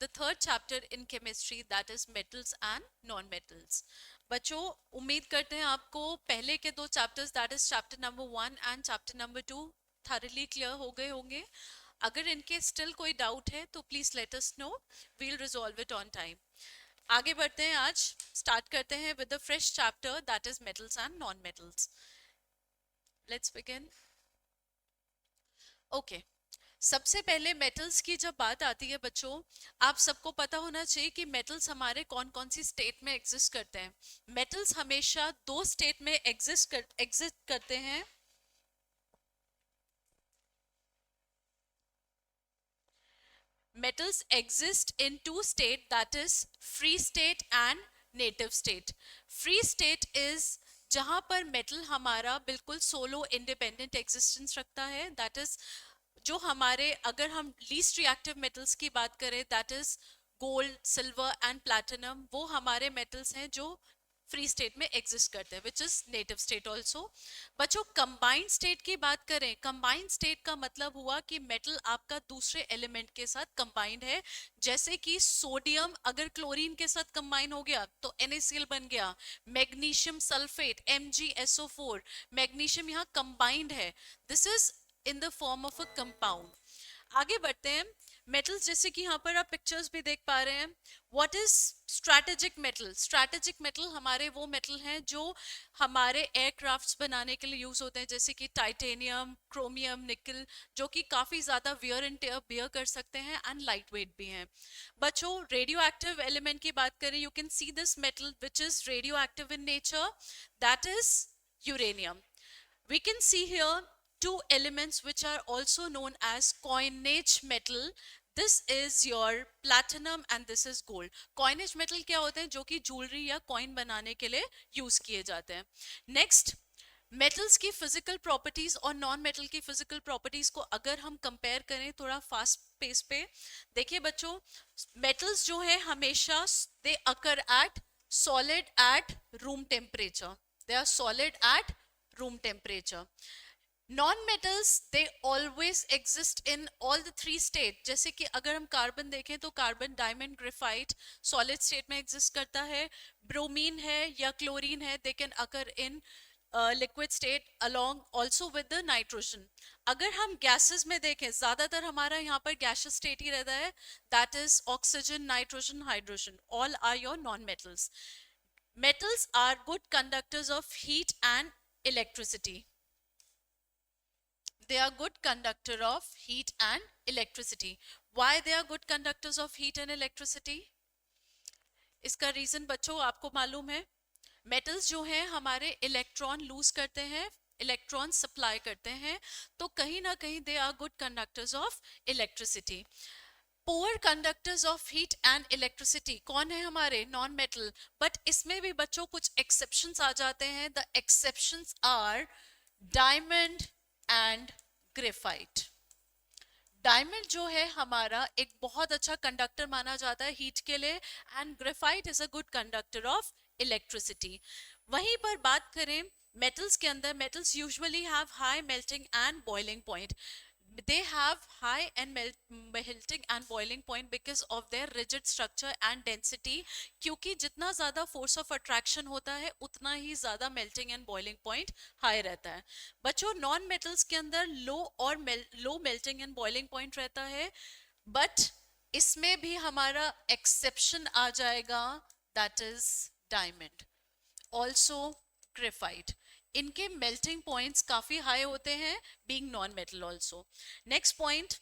the third chapter in chemistry, that is metals and non-metals. बच्चों, उम्मीद करते हैं आपको पहले के दो chapters, that is chapter number 1 and chapter number 2, thoroughly clear हो गए होंगे. अगर इनके स्टिल कोई डाउट है तो please let us know, we'll resolve it on time. आगे बढ़ते हैं. आज स्टार्ट करते हैं with the fresh chapter, that is metals and non metals. Let's begin. Okay, सबसे पहले मेटल्स की जब बात आती है बच्चों, आप सबको पता होना चाहिए कि मेटल्स हमारे कौन कौन सी स्टेट में एग्जिस्ट करते हैं. मेटल्स हमेशा दो स्टेट में एग्जिस्ट करते हैं. Metals exist in two states, that is free state and native state. Free state is जहां पर मेटल हमारा बिल्कुल सोलो इंडिपेंडेंट एग्जिस्टेंस रखता है. दैट इज जो हमारे, अगर हम लीस्ट रिएक्टिव मेटल्स की बात करें, that is gold, silver and platinum, वो हमारे मेटल्स हैं जो फ्री स्टेट में एग्जिस्ट करते हैं, which is native state also. बच्चों, कंबाइंड स्टेट की बात करें, कंबाइंड स्टेट का मतलब हुआ कि मेटल आपका दूसरे एलिमेंट के साथ कंबाइंड है. जैसे कि सोडियम अगर क्लोरीन के साथ कंबाइन हो गया तो NaCl बन गया. मैग्नीशियम सल्फेट MgSO4, मैग्नीशियम यहाँ कंबाइंड है. This is in the form of a compound. आगे बढ़ते हैं. मेटल्स, जैसे कि यहाँ पर आप पिक्चर्स भी देख पा रहे हैं. What is strategic metal? Strategic metal हमारे वो मेटल हैं जो हमारे एयरक्राफ्ट्स बनाने के लिए यूज होते हैं, जैसे कि टाइटेनियम, क्रोमियम, निकल, जो कि काफी ज्यादा वियर एंड टेयर बियर कर सकते हैं एंड लाइट वेट भी हैं. बच्चों, रेडियो एक्टिव एलिमेंट की बात करें, you can see this metal which is radio active in nature, that is uranium. We can see here two elements which are also known as coinage metal. This is your platinum and this is gold. Coinage metal क्या होते हैं? जो कि jewellery या coin बनाने के लिए use किए जाते हैं. नेक्स्ट, मेटल्स की फिजिकल प्रॉपर्टीज और नॉन मेटल की फिजिकल प्रॉपर्टीज को अगर हम कंपेयर करें थोड़ा फास्ट पेस पे, देखिए बच्चों, मेटल्स जो है हमेशा they occur at solid at room temperature. They are solid at room temperature. Non-metals, they always exist in all the three states. जैसे कि अगर हम कार्बन देखें तो carbon, diamond, graphite solid state में एग्जिस्ट करता है. ब्रोमीन है या क्लोरीन है, they can occur in liquid state along also with the nitrogen. अगर हम गैसेस में देखें, ज्यादातर हमारा यहाँ पर गैसेस स्टेट ही रहता है, that is oxygen, nitrogen, hydrogen, all are your non metals. Metals are good conductors of heat and electricity. They are good conductor of heat and electricity. Why they are good conductors of heat and electricity? इसका reason बच्चों आपको मालूम है. Metals जो हैं हमारे electron lose करते हैं, इलेक्ट्रॉन सप्लाई करते हैं, तो कहीं ना कहीं they are good conductors of electricity. Poor conductors of heat and electricity कौन है? हमारे नॉन मेटल. बट इसमें भी बच्चों कुछ एक्सेप्शंस आ जाते हैं. The exceptions are diamond and graphite. Diamond जो है हमारा एक बहुत अच्छा कंडक्टर माना जाता है हीट के लिए, and graphite is a good conductor of electricity. वहीं पर बात करें मेटल्स के अंदर, metals usually have high melting and boiling point. They have high and melting and boiling point because of their rigid structure and density. क्योंकि जितना ज़्यादा force of attraction होता है उतना ही ज़्यादा melting and boiling point high रहता है. बच्चों, non metals के अंदर low और low melting and boiling point रहता है, but इसमें भी हमारा exception आ जाएगा, that is diamond, also graphite. इनके मेल्टिंग पॉइंट्स काफी हाई होते हैं, being non metal also. Next point,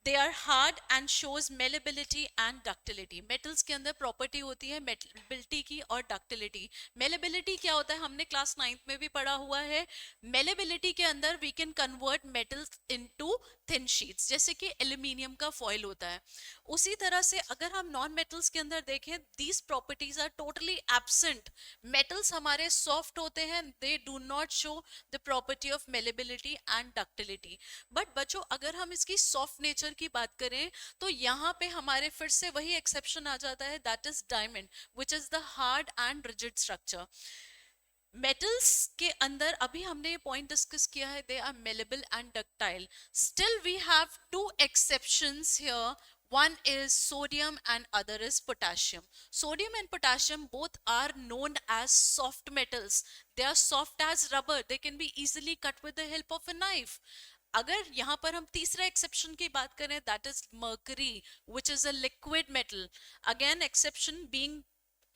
they are hard and shows malleability and ductility. Metals के अंदर प्रॉपर्टी होती है मेलेबिलिटी की और डक्टिलिटी. मेलेबिलिटी क्या होता है? हमने क्लास 9th में भी पढ़ा हुआ है. मेलेबिलिटी के अंदर we can convert metals into thin sheets, जैसे कि एल्यूमिनियम का फॉइल होता है. उसी तरह से अगर हम नॉन मेटल्स के अंदर देखें, these properties are totally absent. Metals हमारे सॉफ्ट होते हैं, they do not show the property of malleability and ductility. But बच्चों, अगर हम इसकी सॉफ्ट नेचर की बात करें तो यहाँ पे हमारे फिर से वही एक्सेप्शन आ जाता है, that is diamond, which is the hard and rigid structure. Metals के अंदर अभी हमने ये पॉइंट डिस्कस किया है, they are malleable and ductile. Still we have two exceptions here. One is sodium and other is potassium. Sodium and potassium both are known as soft metals. They are soft as rubber. They can be easily cut with the help of a knife. अगर यहाँ पर हम तीसरा exception की बात करें, that is mercury which is a liquid metal. Again exception being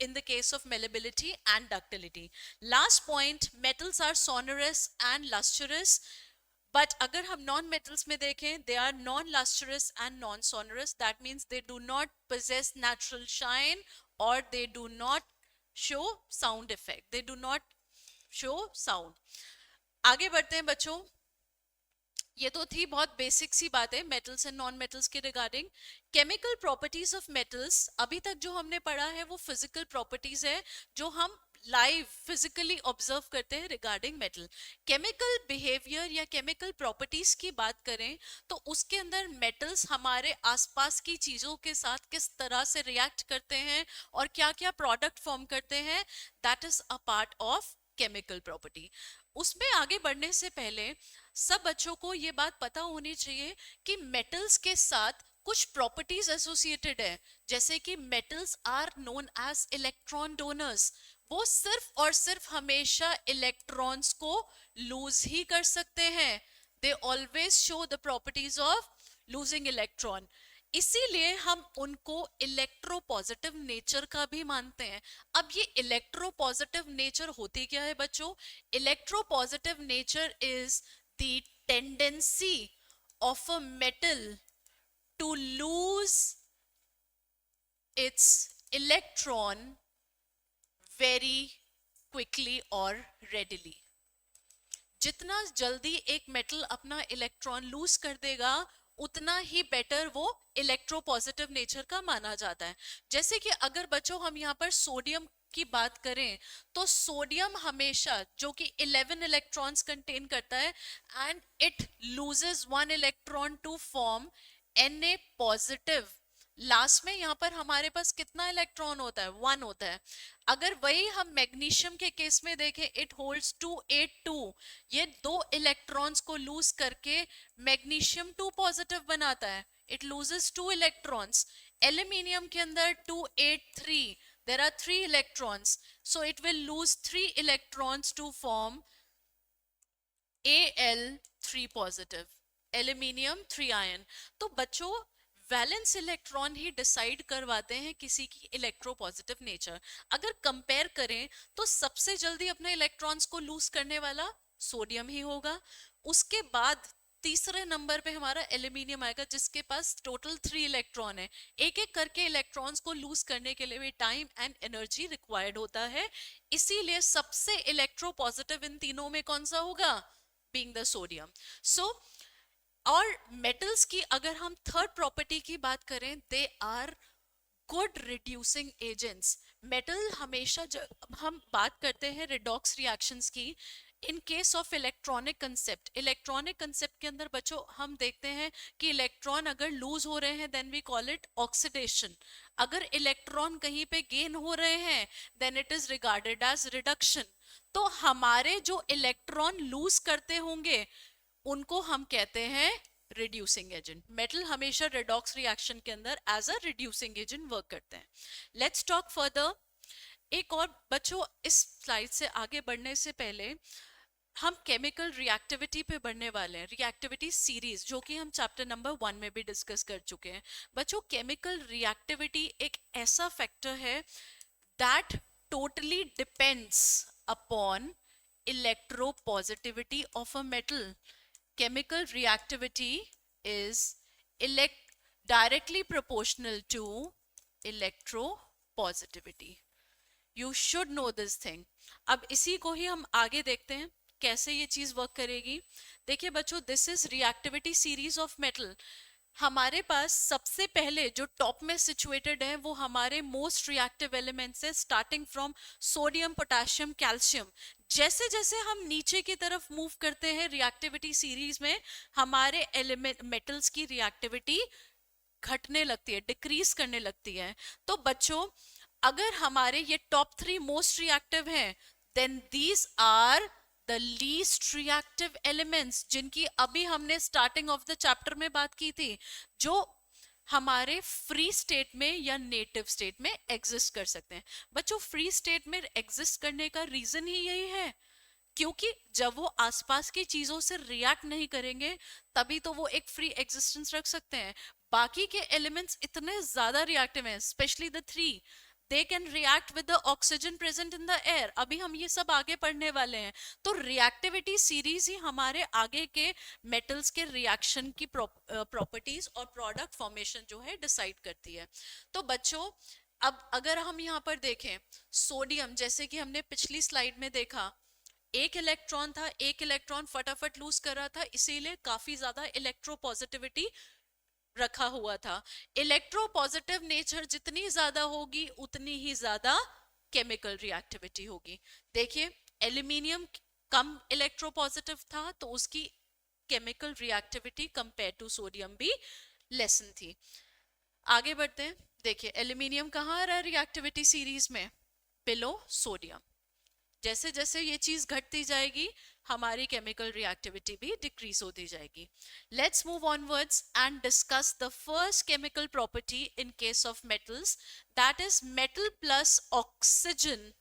in the case of malleability and ductility. Last point, metals are sonorous and lustrous. But अगर हम non metals में देखें, they are non lustrous and non sonorous. That means they do not possess natural shine or they do not show sound effect. They do not show sound. आगे बढ़ते हैं बच्चों. ये तो थी बहुत बेसिक सी बात है मेटल्स एंड नॉन मेटल्स के regarding. Chemical properties of metals, अभी तक जो हमने पढ़ा है वो फिजिकल प्रॉपर्टीज है जो हम लाइव फिजिकली ऑब्जर्व करते हैं रिगार्डिंग मेटल. केमिकल बिहेवियर या केमिकल प्रॉपर्टीज की बात करें तो उसके अंदर मेटल्स हमारे आसपास की चीजों के साथ किस तरह से रिएक्ट करते हैं और क्या क्या प्रोडक्ट फॉर्म करते हैं, that is a part of chemical property. उसमें आगे बढ़ने से पहले सब बच्चों को ये बात पता होनी चाहिए कि मेटल्स के साथ कुछ प्रॉपर्टीज एसोसिएटेड है. जैसे कि metals are known as electron donors. वो सिर्फ और सिर्फ हमेशा इलेक्ट्रॉन्स को लूज ही कर सकते हैं. They always show the properties of losing electron. इसीलिए हम उनको इलेक्ट्रोपॉजिटिव नेचर का भी मानते हैं. अब ये इलेक्ट्रोपॉजिटिव नेचर होती क्या है बच्चों? Electropositive nature is the tendency of a metal to lose its electron very quickly or readily. जितना जल्दी एक मेटल अपना इलेक्ट्रॉन लूज कर देगा उतना ही बेटर वो इलेक्ट्रोपॉजिटिव नेचर का माना जाता है. जैसे कि अगर बच्चों हम यहाँ पर सोडियम की बात करें तो सोडियम हमेशा जो कि 11 इलेक्ट्रॉन्स कंटेन करता है and it loses 1 electron to form Na positive. Last में यहाँ पर हमारे पास कितना इलेक्ट्रॉन होता है? 1 होता है. अगर वही हम मैग्नीशियम के केस में देखें, इट होल्ड्स 282. ये 2 इलेक्ट्रॉन्स को लूज करके मैग्नीशियम 2 पॉजिटिव बनाता है. It loses 2 electrons. एल्यूमिनियम के अंदर 283. there are 3 electrons, so it will lose 3 electrons to form Al3 positive, aluminium 3 ion. तो बच्चों वैलेंस इलेक्ट्रॉन ही डिसाइड करवाते हैं किसी की इलेक्ट्रोपॉजिटिव नेचर. अगर कंपेयर करें तो सबसे जल्दी अपने इलेक्ट्रॉन्स को लूज करने वाला सोडियम ही होगा. उसके बाद तीसरे नंबर पे हमारा एल्यूमिनियम आएगा जिसके पास टोटल 3 इलेक्ट्रॉन है. एक एक करके इलेक्ट्रॉन्स को लूज करने के लिए भी टाइम एंड एनर्जी रिक्वायर्ड होता है. इसीलिए सबसे इलेक्ट्रोपॉजिटिव इन तीनों में कौन सा होगा? Being the sodium. सो और मेटल्स की अगर हम थर्ड प्रॉपर्टी की बात करें, they are good reducing agents. Metal हमेशा जब हम बात करते हैं रिडॉक्स रिएक्शंस की, in case of electronic concept के अंदर बच्चों हम देखते हैं कि इलेक्ट्रॉन अगर लूज हो रहे हैं then we call it oxidation. अगर इलेक्ट्रॉन कहीं पे गेन हो रहे हैं then it is regarded as reduction. तो हमारे जो इलेक्ट्रॉन लूज करते होंगे उनको हम कहते हैं रिड्यूसिंग एजेंट. मेटल हमेशा रिडॉक्स रिएक्शन के अंदर as a reducing agent work करते हैं. Let's talk further. एक और बच्चों इस स्लाइड से आगे बढ़ने से पहले हम केमिकल रिएक्टिविटी पे बढ़ने वाले हैं. रिएक्टिविटी सीरीज जो कि हम चैप्टर नंबर 1 में भी डिस्कस कर चुके हैं. बच्चों केमिकल रिएक्टिविटी एक ऐसा फैक्टर है that totally depends upon electropositivity of a metal. Chemical reactivity is directly proportional to electropositivity. You should know this thing. अब इसी को ही हम आगे देखते हैं कैसे ये चीज वर्क करेगी. देखिए बच्चों, this is reactivity series of metal. हमारे पास सबसे पहले जो टॉप में सिचुएटेड है वो हमारे मोस्ट रिएक्टिव एलिमेंट्स है, starting from sodium, potassium, calcium. जैसे जैसे हम नीचे की तरफ मूव करते हैं रिएक्टिविटी सीरीज में, हमारे एलिमेंट मेटल्स की रिएक्टिविटी घटने लगती है, डिक्रीज करने लगती है. तो बच्चों अगर हमारे ये टॉप 3 मोस्ट रिएक्टिव हैं, then these are the least reactive elements जिनकी अभी हमने स्टार्टिंग ऑफ द चैप्टर में बात की थी. जो हमारे फ्री स्टेट में या नेटिव स्टेट में एग्जिस्ट कर सकते हैं। बच्चों फ्री स्टेट में एग्जिस्ट करने का रीजन ही यही है, क्योंकि जब वो आसपास की चीजों से रिएक्ट नहीं करेंगे तभी तो वो एक फ्री एग्जिस्टेंस रख सकते हैं। बाकी के एलिमेंट्स इतने ज्यादा रिएक्टिव हैं, specially the three, they can react with the oxygen present in the air. अभी हम ये सब आगे पढ़ने वाले हैं। तो रिएक्टिविटी सीरीज ही हमारे आगे के मेटल्स के रिएक्शन की प्रॉपर्टीज और प्रोडक्ट फॉर्मेशन जो है डिसाइड करती है। तो बच्चों अब अगर हम यहाँ पर देखें सोडियम, जैसे कि हमने पिछली स्लाइड में देखा, एक इलेक्ट्रॉन था, एक इलेक्ट्रॉन फटाफट लूज कर रहा था, इसीलिए काफी ज्यादा इलेक्ट्रोपॉजिटिविटी रखा हुआ था। इलेक्ट्रोपॉजिटिव नेचर जितनी ज्यादा होगी उतनी ही ज्यादा केमिकल रिएक्टिविटी होगी। देखिए एल्यूमिनियम कम इलेक्ट्रोपॉजिटिव था तो उसकी chemical reactivity compare to sodium भी लेसन थी। आगे बढ़ते हैं। देखिए एल्यूमिनियम कहाँ आ रहा है रिएक्टिविटी सीरीज में, बिलो सोडियम। जैसे जैसे ये चीज घटती जाएगी हमारी केमिकल रिएक्टिविटी भी डिक्रीज होती जाएगी। Let's move onwards and discuss the first chemical property in case of metals, that is metal plus oxygen.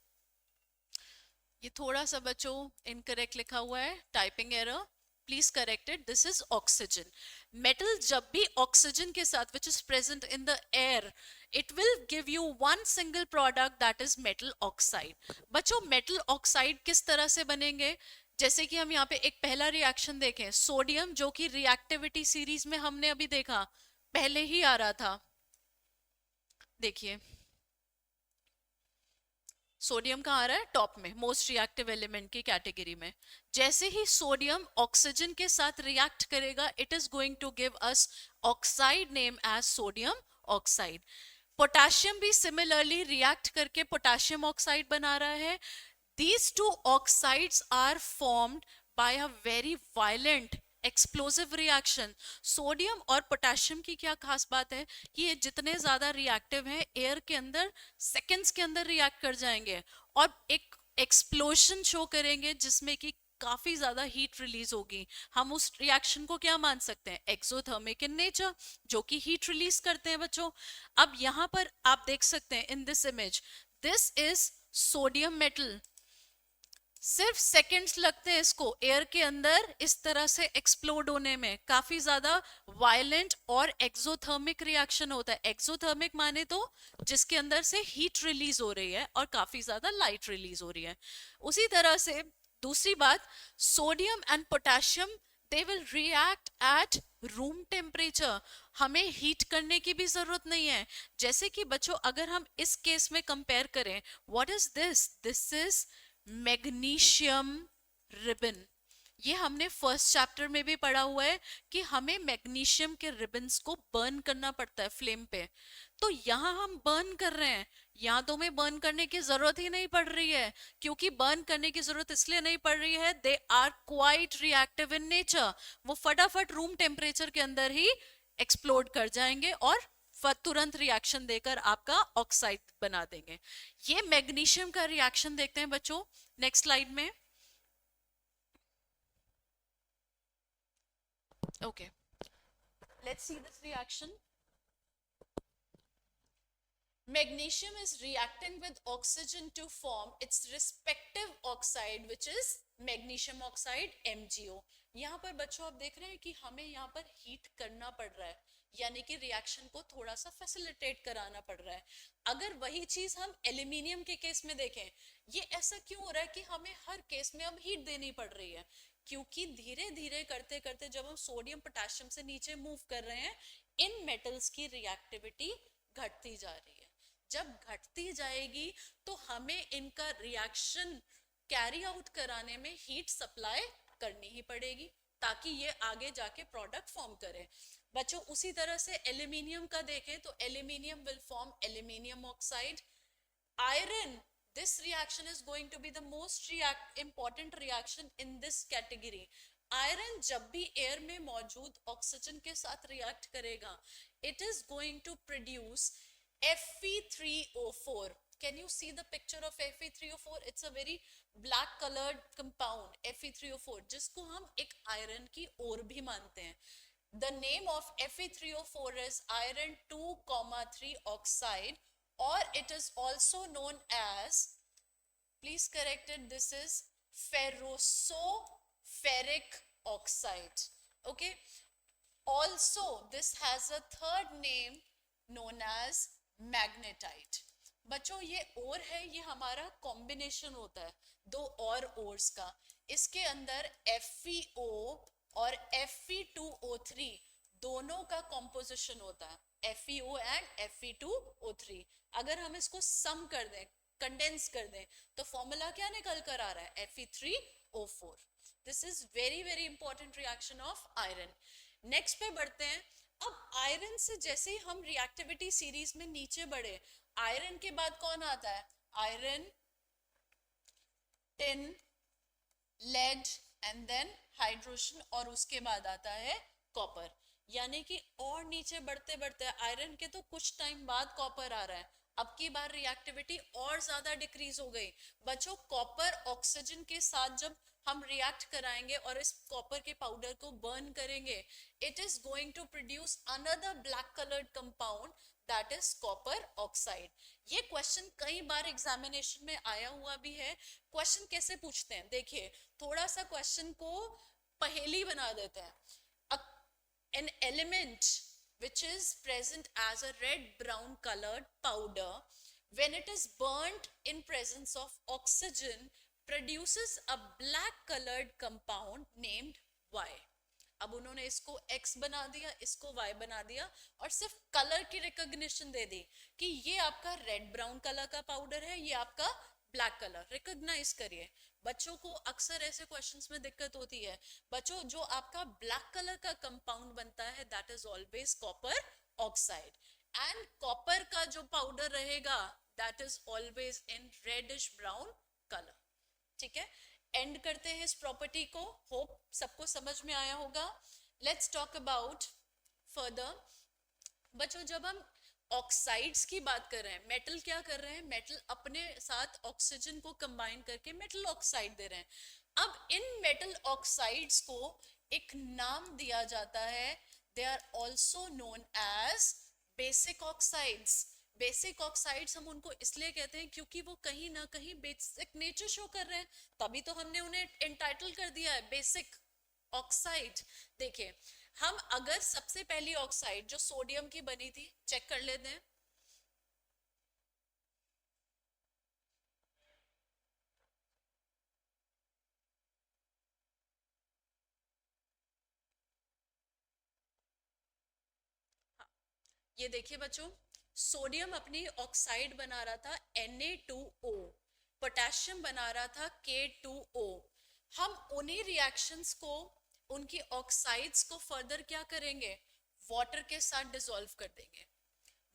ये थोड़ा सा बच्चों इनकरेक्ट लिखा हुआ है, typing error, please correct it. This is oxygen. Metal जब भी ऑक्सीजन के साथ which is present in the air, it will give you one single product that is metal oxide। बच्चों मेटल ऑक्साइड किस तरह से बनेंगे, जैसे कि हम यहाँ पे एक पहला रिएक्शन देखें, सोडियम जो कि रिएक्टिविटी सीरीज में हमने अभी देखा पहले ही आ रहा था। देखिए सोडियम कहाँ आ रहा है, टॉप में, मोस्ट रिएक्टिव एलिमेंट की कैटेगरी में। जैसे ही सोडियम ऑक्सीजन के साथ रिएक्ट करेगा it is going to give us oxide name as sodium oxide. Potassium भी सिमिलरली रिएक्ट करके पोटेशियम ऑक्साइड बना रहा है। These two oxides are formed by a very violent explosive reaction. Sodium और potassium की क्या खास बात है कि ये जितने ज्यादा रिएक्टिव हैं एयर के अंदर सेकेंड्स के अंदर रिएक्ट कर जाएंगे और एक एक्सप्लोजन शो करेंगे जिसमें कि काफी ज्यादा हीट रिलीज होगी। हम उस रिएक्शन को क्या मान सकते हैं, एक्सोथर्मिक इन नेचर, जो कि हीट रिलीज करते हैं बच्चों। अब यहाँ पर आप देख सकते हैं in this image, this is sodium metal. सिर्फ सेकंड्स लगते हैं इसको एयर के अंदर इस तरह से एक्सप्लोड होने में, काफी ज्यादा वायलेंट और एक्सोथर्मिक रिएक्शन होता है। एक्सोथर्मिक माने तो जिसके अंदर से हीट रिलीज हो रही है और काफी ज्यादा लाइट रिलीज हो रही है। उसी तरह से दूसरी बात, sodium and potassium they will react eight room temperature. हमें हीट करने की भी जरूरत नहीं है। जैसे कि बच्चों अगर हम इस केस में कंपेयर करें, what is this, this is magnesium ribbon. ये हमने फर्स्ट चैप्टर में भी पढ़ा हुआ है कि हमें मैग्नीशियम के रिबन्स को बर्न करना पड़ता है फ्लेम पे। तो यहाँ हम बर्न कर रहे हैं, यहाँ तो हमें बर्न करने की जरूरत ही नहीं पड़ रही है। क्योंकि बर्न करने की जरूरत इसलिए नहीं पड़ रही है, they are quite reactive in nature. वो फटाफट रूम टेम्परेचर के अंदर ही एक्सप्लोड कर जाएंगे और तुरंत रिएक्शन देकर आपका ऑक्साइड बना देंगे। ये मैग्नीशियम का रिएक्शन देखते हैं बच्चों नेक्स्ट स्लाइड में। Okay, let's see this reaction. Magnesium is reacting with oxygen to form its respective oxide which is magnesium oxide MgO। यहाँ पर बच्चों आप देख रहे हैं कि हमें यहाँ पर हीट करना पड़ रहा है, यानी कि रिएक्शन को थोड़ा सा फैसिलिटेट कराना पड़ रहा है। अगर वही चीज हम एल्यूमिनियम के केस में देखें, ये ऐसा क्यों हो रहा है कि हमें हर केस में अब हीट देनी पड़ रही है, क्योंकि धीरे धीरे करते करते जब हम सोडियम पोटेशियम से नीचे मूव कर रहे हैं इन मेटल्स की रिएक्टिविटी घटती जा रही है। जब घटती जाएगी तो हमें इनका रिएक्शन कैरी आउट कराने में हीट सप्लाई करनी ही पड़ेगी ताकि ये आगे जाके प्रोडक्ट फॉर्म करे। बच्चों उसी तरह से एल्यूमिनियम का देखें तो aluminium will form aluminium oxide. Iron, this reaction is going to be the most important reaction in this category। Iron जब भी एयर में मौजूद ऑक्सीजन के साथ रिएक्ट करेगा it is going to produce Fe3O4। Can you see the picture of Fe3O4? It's a very black colored compound Fe3O4 जिसको हम एक आयरन की ओर भी मानते हैं। The name of Fe3O4 is iron 2,3 oxide, or it is also known as, please correct it, this is ferroso-ferric oxide. Okay. Also, this has a third name known as magnetite. बच्चों ये और है, ये हमारा कॉम्बिनेशन होता है दो और ओर्स का. इसके अंदर FeO और Fe2O3 दोनों का कॉम्पोजिशन होता है, FeO एंड Fe2O3. अगर हम इसको सम कर दें, कंडेंस कर दें, तो फॉर्मूला क्या निकल कर आ रहा है, Fe3O4. This is very very important reaction of iron. Next पे बढ़ते हैं. अब आयरन से जैसे ही हम रिएक्टिविटी सीरीज में नीचे बढ़े, आयरन के बाद कौन आता है, iron, tin, lead and then hydrogen, और उसके बाद आता है कॉपर. यानी कि और नीचे बढ़ते बढ़ते आयरन के तो कुछ टाइम बाद कॉपर आ रहा है. अब की बार रिएक्टिविटी और ज्यादा डिक्रीज हो गई. बच्चों कॉपर ऑक्सीजन के साथ जब हम रिएक्ट कराएंगे और इस कॉपर के पाउडर को बर्न करेंगे, it is going to produce another black coloured compound, that is copper oxide. ये क्वेश्चन कई बार एग्जामिनेशन में आया हुआ भी है. क्वेश्चन कैसे पूछते हैं, देखिए थोड़ा सा क्वेश्चन को पहेली बना देते हैं. An element which is present as a red brown colored powder, when it is burnt in presence of oxygen, produces a black colored compound named Y. अब उन्होंने इसको X बना दिया, इसको Y बना दिया, और सिर्फ कलर की रिकॉग्निशन दे दी कि ये आपका रेड ब्राउन कलर का पाउडर है, ये आपका ब्लैक कलर. रिकॉग्नाइज करिए. बच्चों को अक्सर ऐसे क्वेश्चंस में दिक्कत होती है. बच्चों जो आपका ब्लैक कलर का कंपाउंड बनता है, that is always copper oxide. And copper का जो पाउडर रहेगा, that is always in reddish brown colour. ठीक है, एंड करते हैं इस प्रॉपर्टी को. होप सबको समझ में आया होगा. Let's talk about further. बच्चों जब हम ऑक्साइड्स की बात कर रहे हैं, मेटल क्या कर रहे हैं, मेटल अपने साथ ऑक्सीजन को कंबाइन करके मेटल ऑक्साइड दे रहे हैं. अब इन मेटल ऑक्साइड्स को एक नाम दिया जाता है. They are also known as basic oxides. Basic oxides हम उनको इसलिए कहते हैं क्योंकि वो कहीं ना कहीं बेसिक नेचर शो कर रहे हैं, तभी तो हमने उन्हें एंटाइटल कर दिया है बेसिक ऑक्साइड. देखिए हम अगर सबसे पहली ऑक्साइड जो सोडियम की बनी थी, चेक कर लेते हैं. हाँ, ये देखिए बच्चों, सोडियम अपनी ऑक्साइड बना रहा था Na2O, पोटेशियम बना रहा था K2O. हम उन्हीं रिएक्शंस को, उनकी ऑक्साइड्स को फर्दर क्या करेंगे, वाटर के साथ डिसॉल्व कर देंगे.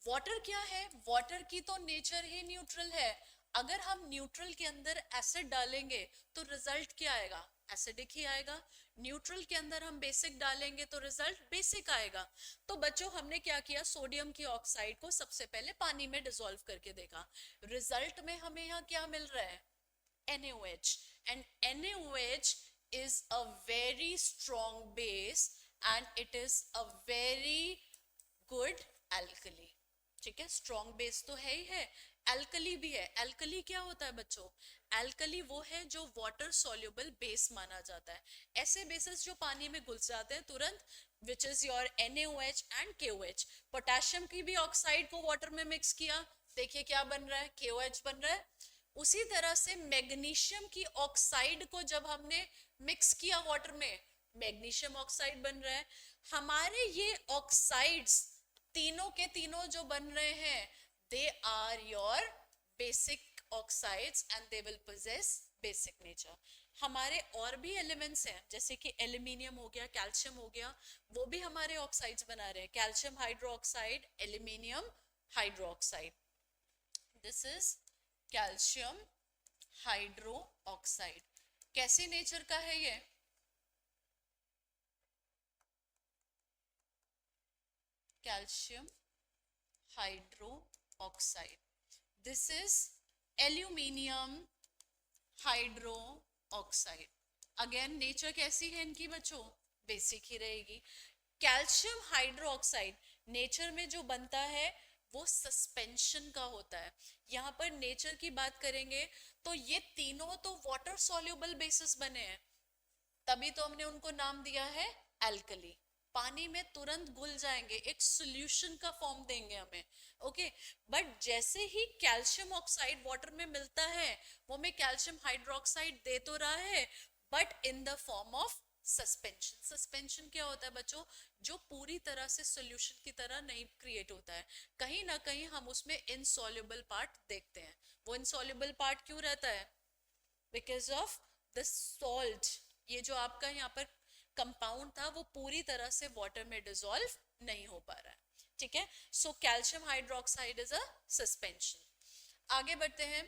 वाटर क्या है, वाटर की तो नेचर ही न्यूट्रल है. अगर हम न्यूट्रल के अंदर एसिड डालेंगे तो रिजल्ट क्या आएगा, एसिडिक ही आएगा. न्यूट्रल के अंदर हम बेसिक डालेंगे तो रिजल्ट बेसिक आएगा. तो बच्चों हमने क्या किया, सोडियम की ऑक्साइड को सबसे पहले पानी में डिसॉल्व करके देखा. रिजल्ट में हमें यहाँ क्या मिल रहा है, NaOH. and NaOH is a very strong base and it is a very good alkali. ठीक है, स्ट्रॉन्ग बेस तो है ही है, एल्कली भी है. एल्कली क्या होता है बच्चों, एल्कली वो है जो वाटर सॉल्युबल बेस माना जाता है. ऐसे बेसिस जो पानी में घुल जाते हैं तुरंत, which is your NaOH and KOH. Potassium की भी ऑक्साइड को वाटर में मिक्स किया, देखिए क्या बन रहा है, KOH बन रहा है. उसी तरह से मैग्नीशियम की ऑक्साइड को जब हमने मिक्स किया वाटर में, मैग्नीशियम ऑक्साइड बन रहा है. हमारे ये ऑक्साइड्स तीनों के तीनों जो बन रहे हैं, they are your basic oxides and they will possess basic nature. हमारे और भी एलिमेंट्स हैं, जैसे कि एल्यूमिनियम हो गया, कैल्शियम हो गया, वो भी हमारे ऑक्साइड्स बना रहे हैं. Calcium hydroxide, aluminium hydroxide. This is calcium hydroxide. कैसी नेचर का है ये, calcium hydroxide. This is aluminium hydroxide. Again nature कैसी है इनकी बच्चों, बेसिक ही रहेगी. कैल्शियम हाइड्रोक्साइड नेचर में जो बनता है वो सस्पेंशन का होता है। यहाँ पर नेचर की बात करेंगे तो ये तीनों तो वाटर सॉल्युबल बेसिस बने हैं, तभी तो हमने उनको नाम दिया है एल्कली। पानी में तुरंत घुल जाएंगे, एक सॉल्यूशन का फॉर्म देंगे हमें। ओके, बट जैसे ही कैल्शियम ऑक्साइड वाटर में मिलता है, वो हमें कैल्शियम हाइड्रोक्साइड दे तो रहा है, but in the form of suspension. Suspension क्या होता है बच्चों? जो पूरी तरह से सॉल्यूशन की तरह नहीं क्रिएट होता है, कहीं ना कहीं हम उसमें इनसॉल्युबल पार्ट देखते हैं। वो इनसॉल्युबल पार्ट क्यों रहता है? Because of the salt. ये जो आपका यहाँ पर कंपाउंड था वो पूरी तरह से वाटर में डिसॉल्व नहीं हो पा रहा है। ठीक है, so calcium hydroxide is a suspension. आगे बढ़ते हैं।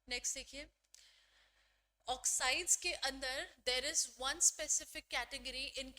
नेक्स्ट देखिए, ऑक्साइड्स के अंदर there is one specific category in